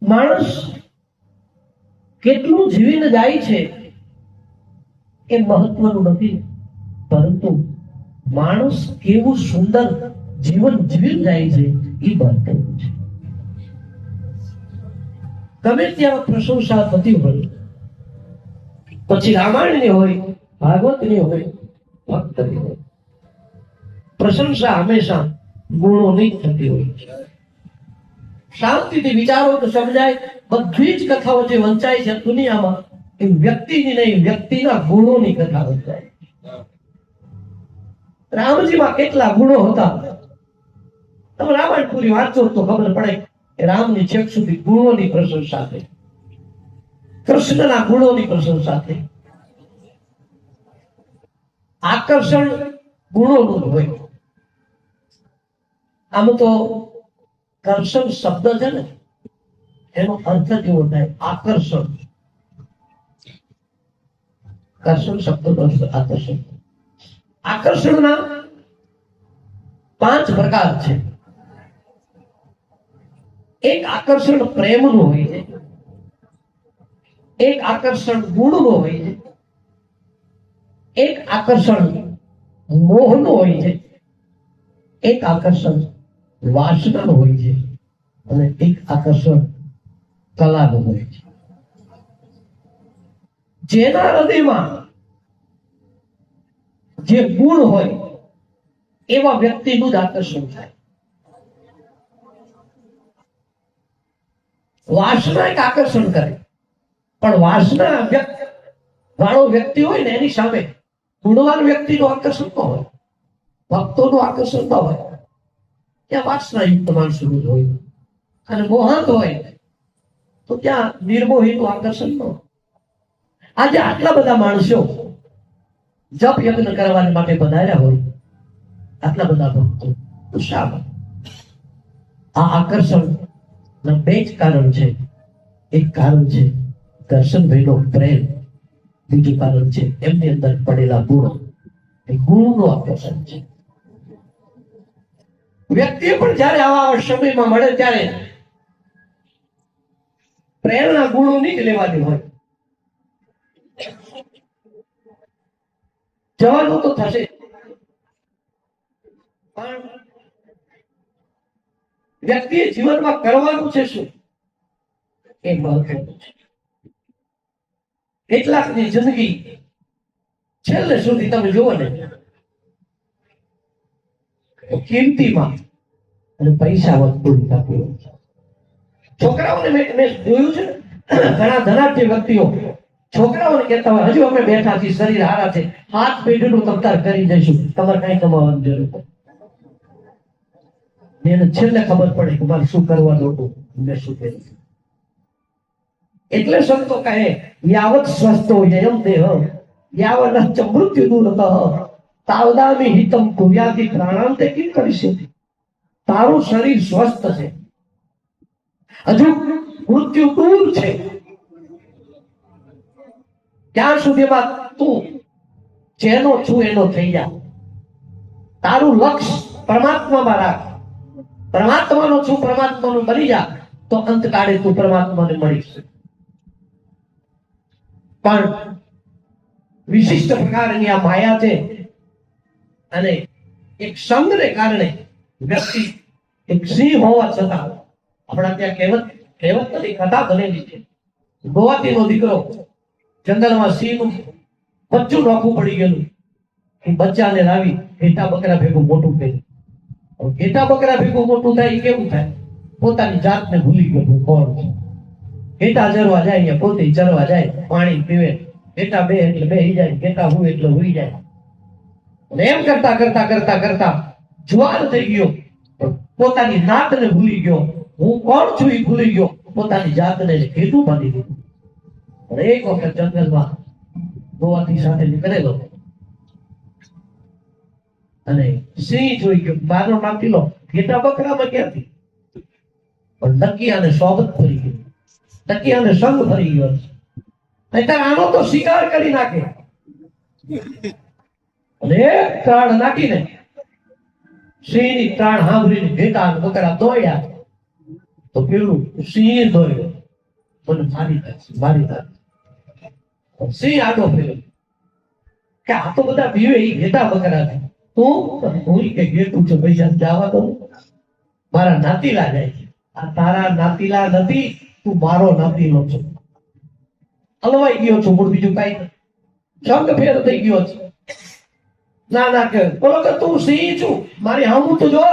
માણસ કેટલું જીવીને જાય છે એ મહત્વનું નથી, પરંતુ માણસ કેવું સુંદર જીવન જીવી જાય છે એ મહત્વનું છે. ગમે ત્યાં પ્રશંસા થતી હોય, પછી રામાયણની હોય, ભાગવતની હોય, ભક્તની હોય, પ્રશંસા હંમેશા ગુણોની જ થતી હોય છે. શાંતિથી વિચારો તો સમજાય. બધી જ કથાઓ જે વંચાય છે દુનિયામાં એ વ્યક્તિની નહીં, વ્યક્તિના ગુણોની કથા વંચાય. રામજીમાં કેટલા ગુણો હતા, તમે રામાયણ પૂરી વાંચો તો ખબર પડે કે રામની છેક સુધી ગુણોની પ્રશંસા થઈ, કૃષ્ણના ગુણોની પ્રશંસા થઈ. આકર્ષણ ગુણોનું હોય. આમ તો કર્ષણ શબ્દ છે ને, એનો અર્થ કેવો થાય? આકર્ષણ. કર્ષણ શબ્દનો અર્થ આકર્ષણ. આકર્ષણના 5 પ્રકાર છે. એક આકર્ષણ પ્રેમનું હોય છે, એક આકર્ષણ ગુણનું હોય છે, એક આકર્ષણ મોહનું હોય છે, એક આકર્ષણ વાસનાનું હોય છે, અને એક આકર્ષણ કલાનું હોય છે. જેના હૃદયમાં જે ગુણ હોય એવા વ્યક્તિનું જ આકર્ષણ થાય. વાસના એક આકર્ષણ કરે, પણ વાસના વાળો વ્યક્તિ હોય ને એની સામે ગુણવાન વ્યક્તિનું આકર્ષણ ન હોય, ભક્તોનું આકર્ષણ ન હોય. ત્યાં વાસના યુક્ત માણસોનું જ હોય, અને મોહાંત હોય તો ત્યાં નિર્મોહીનું આકર્ષણ ન હોય. આજે આટલા બધા માણસો જપ યજ્ઞ કરવા માટે પધાર્યા હોય, આટલા બધા ભક્તો, તો શા માટે? આ આકર્ષણ ના 2 જ કારણ છે. એક કારણ છે દર્શનભાઈનો પ્રેમ, બીજું કારણ છે એમની અંદર પડેલા ગુણો. એ ગુણનું આકર્ષણ છે. વ્યક્તિએ પણ જયારે આવા સમયમાં મળે ત્યારે પ્રેરણા ગુણોની જ લેવાની હોય. જવાનું તો થશે, પણ વ્યક્તિએ જીવનમાં કરવાનું છે શું એ મહત્વનું છે. કેટલાકની જિંદગી છેલ્લે સુધી તમે જુઓ ને કિંમતીમાં અને પૈસામાં પૂરી થતી હોય છે. છોકરાઓને મેં જોયું છે, ઘણા ધનાઢ્ય વ્યક્તિઓ છોકરાઓને કહેતા હોય, હજુ અમે બેઠા છીએ, શરીર હારા છે, હાથ પેઢીનું તમતાર કરી દઈશું, તમારે કઈ કમાવાની જરૂર નથી. એને છેલ્લે ખબર પડે કે મારે શું કરવાનું હતું, મેં શું કર્યું. એટલે સંતો કહે, યાવત સ્વસ્થો યયમ દેહ યાવનશ્ચ મૃત્યુ દૂરતઃ તાવદામિ હિતમ કુર્યાતિ પ્રાણાંતે કિમ કરિષ્યતિ. તારું શરીર સ્વસ્થ છે, હજુ મૃત્યુ દૂર છે, ત્યાં સુધીમાં તું જેનો છું એનો થઈ જા. તારું લક્ષ્ય પરમાત્મામાં રાખ, પરમાત્માનો છું પરમાત્માનું બની જા, તો અંતકાળે તું પરમાત્માને મળીશ. પણ વિશિષ્ટ પ્રકારની આ માયા છે, અને એક સંઘને કારણે વ્યક્તિ એક સિંહ હોવા છતાં, આપણા ત્યાં કહેવત નથી, કથા બનેલી છે. ગોવાતીનો દીકરો જંગલમાં સિંહનું બચ્ચું નોખું પડી ગયેલું, એ બચ્ચાને લાવી ઘેટા બકરા ભેગું મોટું કર્યું. ઘેટા બકરા ભેગું મોટું થાય કેવું થાય? પોતાની જાતને ભૂલી ગયું કોણ છે. ઘેટા ચરવા જાય, પોતે ચરવા જાય, પાણી પીવે, ઘેટા બે એટલે બેહી જાય, ઘેટા હોય એટલે હોઈ જાય. અને એમ કરતા કરતા કરતા કરતા જુવાન થઈ ગયો, પોતાની નાતને ભૂલી ગયો, હું કોણ છું એ ભૂલી ગયો, પોતાની જાતને ઘેટું બાંધી દીધું. એક વખત જંગલમાં ગોવાથી સાથે નીકળેલો, અને સિંહ જોઈ ગયો, બારો નાખી લો, ઘેટા બકરામાં ક્યાંથી? પણ નકિયાને સોબત ફરી ગયું, નકિયાને સંગ ફરી ગયો. નહીતર આનો તો શિકાર કરી નાખે. અને એક ત્રાડ નાખીને સિંહની ત્રાણ સાંભળીને ઘેટા અને બકરા દોડ્યા તો પેલું સિંહ દોડ્યો, મને મારી નાખશે. સિંહ આડો ફેર્યો કે આ તો બધા બીવે એ ઘેટા બકરા છે, હું કે ઘેટું છે પૈસા જવા દો, મારા નાતીલા જાય છે. આ તારા નાતીલા નથી, તું મારો નાતીલો છો. હલવાઈ ગયો છું, પણ બીજું કઈ શબ્દ ફેર થઈ ગયો છે. ના કે બોલો કે તું સિંહ છું, મારી હામું તો જો,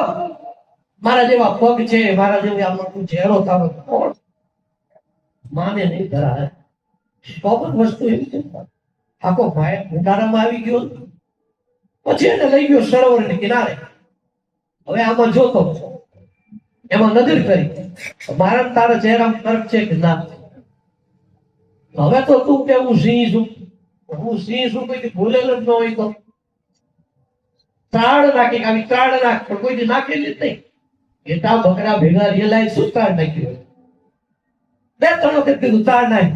મારા જેવા પગ છે, મારા જેવી આ મોટું ચહેરો તારો કોણ માને નહીં ધરાય. કોમન વસ્તુ એવી છે. આખો ભાઈ ઉનાળામાં આવી ગયો, પછી એને લઈ ગયો સરોવરની કિનારે. હવે આમાં જોતો, એમાં નજર કરી, મારા તારા ચહેરામાં ફરક છે કે ના? હવે તો તું કે હું સિંહ છું, કોઈ ભૂલેલો જ ન હોય તો ત્રાડ નાખી, આવી ત્રાડ નાખ, પણ કોઈ નાખેલી જ નહીં. ઘેટા બકરા ભેગા રેલાય શું ત્રાડ નાખ્યું? 2-3 વખત કીધું ત્રાડ નાખ,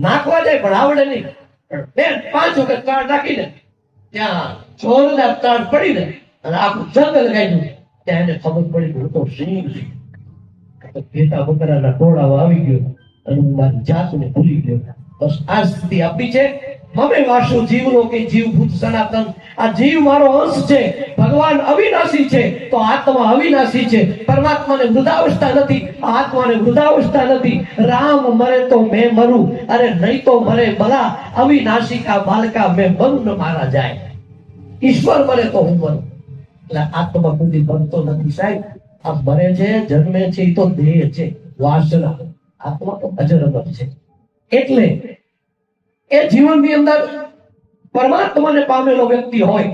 નાખવા જાય પણ આવડે નહીં. 2-5 વખત ત્રાડ નાખીને ત્યાં જોરદાર ત્રાડ પડીને અને આખું જંગલ ગાયું. ત્યાં એને ખબર પડી હું તો સિંહ છું. ઘેટા બકરાના ટોળામાં આવી ગયો અને હું મારી જાતને ભૂલી ગયો. બસ આ સ્થિતિ આપી છે. મમે વાસો જીવનો કે જીવભૂત સનાતન. આ જીવ મારો અંશ છે. ભગવાન અવિનાશી છે તો આત્મા અવિનાશી છે. પરમાત્માને વૃદ્ધાવસ્થા નથી, આત્માને વૃદ્ધાવસ્થા નથી. રામ મરે તો મેં મરું, અરે નહીં તો મરે ભલા. અવિનાશી કા બાલકા મેં મરું ન મારા જાય. ઈશ્વર મરે તો હું મરું. એટલે આત્મા બુદ્ધિ બનતો નથી સાહેબ. આ મરે છે, જન્મે છે, એ તો દેહ છે, વાસના. આત્મા તો અજરબર છે. એટલે એ જીવનની અંદર પરમાત્માને પામેલો વ્યક્તિ હોય,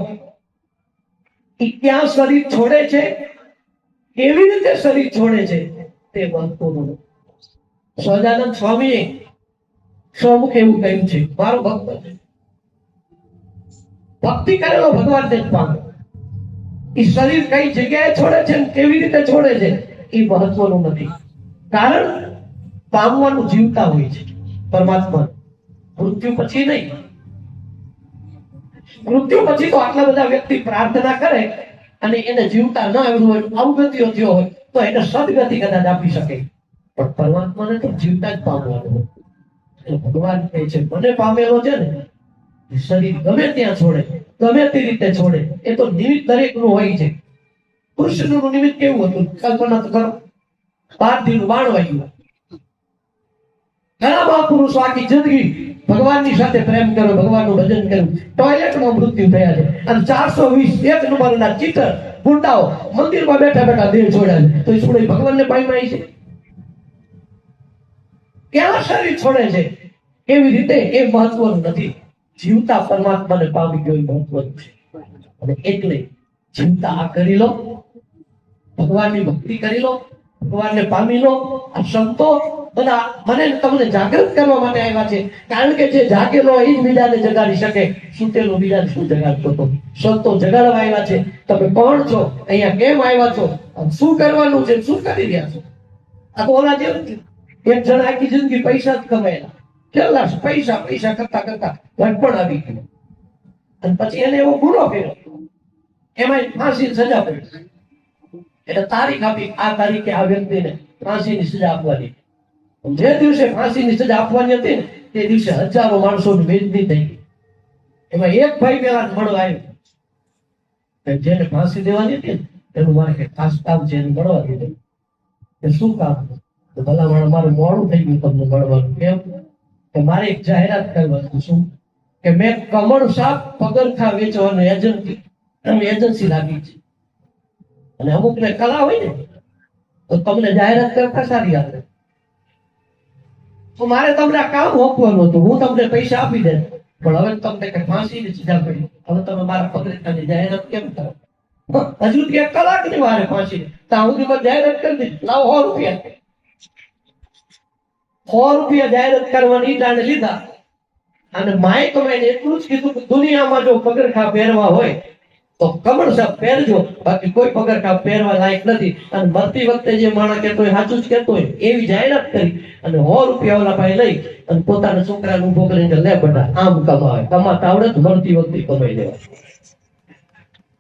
એ ક્યાં શરીર છોડે છે, કેવી રીતે શરીર છોડે છે, તે મહત્વનું. સહજાનંદ સ્વામીએ સ્વમુખ એવું કહ્યું છે, મારો ભક્ત છે, ભક્તિ કરેલો ભગવાનને જ પામે. એ શરીર કઈ જગ્યાએ છોડે છે, કેવી રીતે છોડે છે, એ મહત્વનું નથી. કારણ પામવાનું જીવતા હોય છે પરમાત્મા. મૃત્યુ પછી નહીં. મૃત્યુ પછી તો આટલા બધા વ્યક્તિ પ્રાર્થના કરે અને એને જીવતા ન આવ્યું હોય, અવગતિઓ થયો હોય તો એને સદગતિ કદાચ આપી શકે, પણ પરમાત્માને તો જીવતા જ પામવાનું હોય. ભગવાન કહે છે મને પામેલો છે ને, શરીર ગમે ત્યાં છોડે, ગમે તે રીતે છોડે, એ તો નિમિત્ત દરેકનું હોય છે. કૃષ્ણનું નિમિત્ત કેવું હતું કલ્પના તો કરો. પાર્થિવનું બાણ વાગ્યું. ઘણા મહાપુરુષો આખી જિંદગી ભગવાનની સાથે પ્રેમ કર્યો, ભગવાનનું ભજન કર્યું, ટોયલેટમાં મૃત્યુ થયા છે. અને 420 નંબરના ચીટર ગુંડાઓ મંદિરમાં બેઠા બેઠા દેહ છોડ્યા છે. તો એ છોડે ભગવાનને પામ્યા છે? ક્યાં શરીર છોડે છે, કેવી રીતે, એ મહત્વનું નથી. જીવતા પરમાત્માને પામી ગયો એ મહત્વનું છે. અને એટલે જીવતા આ કરી લો, ભગવાનની ભક્તિ કરી લો, ભગવાનને પામી લો. આ સંતો બધા મને તમને જાગૃત કરવા માટે આવ્યા છે. કારણ કે જે જાગેલો એ જ બીજાને જગાડી શકે, સુતેલો બીજાને શું જગાડતો હતો? સંતો જગાડવા આવ્યા છે. તમે કોણ છો, અહીંયા કેમ આવ્યા છો, શું કરવાનું છે, શું કરી રહ્યા છો? આ તો ઓલા જેવું એક જણ આખી જિંદગી પૈસા જ કમાયેલા, કેટલા પૈસા કરતા કરતા ઘટપણ આવી ગયું અને પછી એને એવો ગુનો કર્યો, એમાં ફાંસીની સજા પડી. એટલે તારીખ આપી, આ તારીખે આ વ્યક્તિને ફાંસીની સજા આપવાની. જે દિવસે ફાંસીની સજા આપવાની હતી ને તે દિવસે હજારો માણસોની વેદની થઈ ગઈ. એમાં એક ભાઈ પેલા મળવા આવ્યો, જેને ફાંસી દેવાની હતી ને એનું મારે કે ખાસ કામ છે, એને મળવા દીધું. કે શું કામ? તો ભલા મારું મોડું થઈ ગયું તમને મળવાનું. કેમ? કે મારે એક જાહેરાત કરવાની. શું? કે મેં કમળ શાક પગરખા વેચવાનું એજન્સી લાગી છે, અને અમુક ને કલા હોય ને તો તમને જાહેરાત કરતા સારી આવે. તો મારે તમને આ કામ આપવાનું હતું, હું તમને પૈસા આપી દે, પણ હવે તમને કઈ ફાંસીની સજા પડી. હવે તમે મારા પગરખાની જાહેરાત કેમ કરો? હજુ એક કલાકની વારે ફાંસી, ત્યાં સુધી મેં જાહેરાત કરી દીધી, લાવો 100 રૂપિયા. 100 રૂપિયા જાહેરાત કરવાની ઈટાને લીધા. અને માએ તો મેં એટલું જ કીધું કે દુનિયામાં જો પગરખા પહેરવા હોય તો કમળ સાહેબ પહેરજો, બાકી કોઈ પગરખા પહેરવા લાયક નથી. અને મરતી વખતે જે માણસ કહેતો હોય સાચું જ કહેતો હોય એવી જાહેરાત કરી અને 100 રૂપિયા ઓલા ભાઈ લઈ અને પોતાના છોકરાને ઉભો કરીને લે બેટા આમ કમાવે, કમાતા આવડે તો મરતી વખતે કમાઈ દેવા.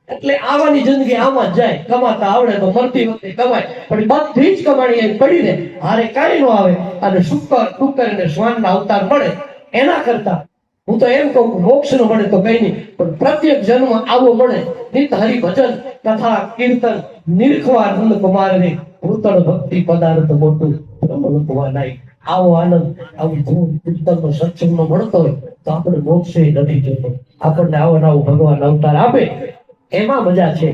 એટલે આવાની જિંદગી આમાં જ જાય. કમાતા આવડે તો મરતી વખતે કમાય, પણ બધી જ કમાણી અહીં પડી રહે, હારે કાંઈ ન આવે અને શુક્ર ટુકર શ્વાનના અવતાર મળે એના કરતા હું તો એમ કહું મોક્ષ નો મળે તો કઈ નહીં, પણ પ્રત્યેક જન્મ આવો મળે નિત હરિભજન કથા કીર્તન નિરખવા નંદ કુમારને ભૂતળ ભક્તિ પદાર્થ મોટું બ્રહ્મલોકવા નાય. આવો આનંદ આવું ધૂમ કીર્તનનો સત્સંગનો મળતો હોય તો આપણે મોક્ષે નથી જતો. આપણને આવો નવો ભગવાન અવતાર આપે એમાં મજા છે.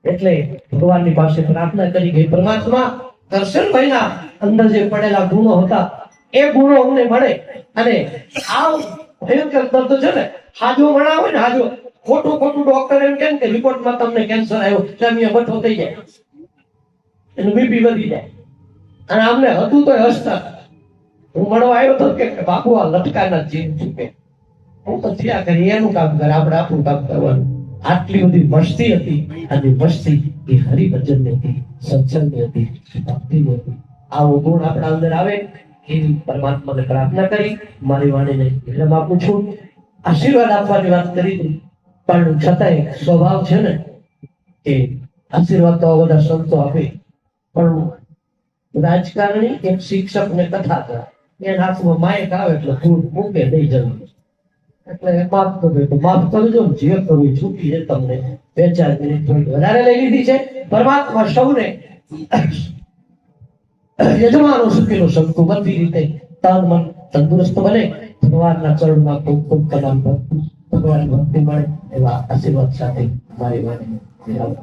એટલે ભગવાનની પાસે પ્રાર્થના કરી ગઈ, પરમાત્મા કરશનભાઈના અંદર જે પડેલા ગુણો હતા એ ગુણો અમને મળે અને આ ભયંકર દર્દ છે ને, હાજો મણા હોય ને, હાજો ખોટું ડોક્ટર એમ કે રિપોર્ટમાં તમને કેન્સર આવ્યો, ચામીઓ બઠો થઈ જાય, એનું બીપી વધી જાય. અને અમને હતું તો હસતા. હું મળવા આવ્યો હતો કે બાપુ આ લટકાના જીવ ચૂકે, હું તો થયા કરી એનું કામ કરે, આપણે આપણું કામ કરવાનું. આટલી બધી મસ્તી હતી, અને મસ્તી એ હરિભજનની હતી, સત્સંગની હતી, ભક્તિની હતી. આવો ગુણ આપણા અંદર આવે એવી પરમાત્માને પ્રાર્થના કરી મારી વાણીને વિરામ આપું છું. આશીર્વાદ આપવાની વાત કરી હતી, પણ છતાંય સ્વભાવ છે ને કે આશીર્વાદ તો બધા સંતો આપે, પણ રાજકારણી એક શિક્ષક ને કથા કરે, એના હાથમાં માઇક આવે એટલે ફૂલ મૂકે નહીં જરૂર, એટલે માફ કરજો તો માફ કરજો, જે કરવું છૂટી છે. તમને 2-4 મિનિટ થોડી વધારે લઈ લીધી છે. પરમાત્મા સૌને યજમાનો સુખીનો સંતો બધી રીતે તન મન તંદુરસ્ત બને, ભગવાનના ચરણમાં ખૂબ ખૂબ કદમ ભગવાન ભક્તિ મળે એવા આશીર્વાદ સાથે મારી વાણી વિરામ.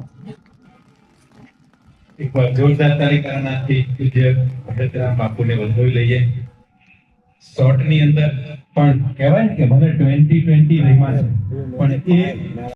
એક વાર જોરદાર તારીખાનાથી પૂજ્ય ભગતરામ બાપુને વધાવી લઈએ. શોર્ટની અંદર પણ કહેવાય ને કે મને 2020 રહીમાં છે, પણ એ